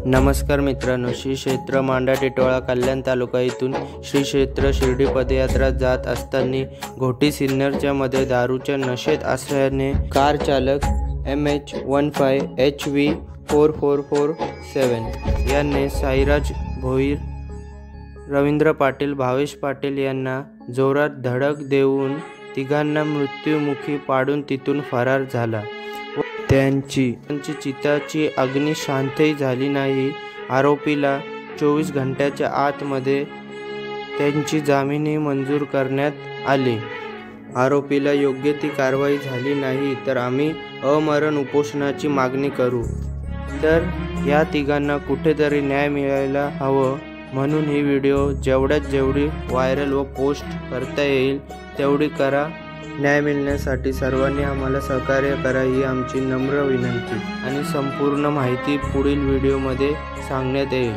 नमस्कार मित्रांनो, श्री क्षेत्र मांडा टिटवाळा कल्याण तालुका येथून श्री क्षेत्र शिर्डी पदयात्रा जात असताना घोटी सिन्नरच्या मध्ये दारूच्या नशेत असल्याने कार चालक MH15HV4447 यांनी साईराज भोईर, रवींद्र पाटील, भावेश पाटील यांना जोरात धडक देऊन तिघांना मृत्युमुखी पाडून तिथून फरार झाला। त्यांची चिताची अग्नी शांतही झाली नाही। आरोपीला 24 घंट्याच्या आतमध्ये त्यांची जामीनही मंजूर करण्यात आली। आरोपीला योग्य ती कारवाई झाली नाही तर आम्ही अमरण उपोषणाची मागणी करू। तर या तिघांना कुठेतरी न्याय मिळायला हवं, म्हणून ही व्हिडिओ जेवढी व्हायरल व पोस्ट करता येईल तेवढी करा। न्याय मिळण्यासाठी सर्वांनी आम्हाला सहकार्य करा ही आमची नम्र विनंती आणि संपूर्ण माहिती पुढील व्हिडिओमध्ये सांगण्यात येईल।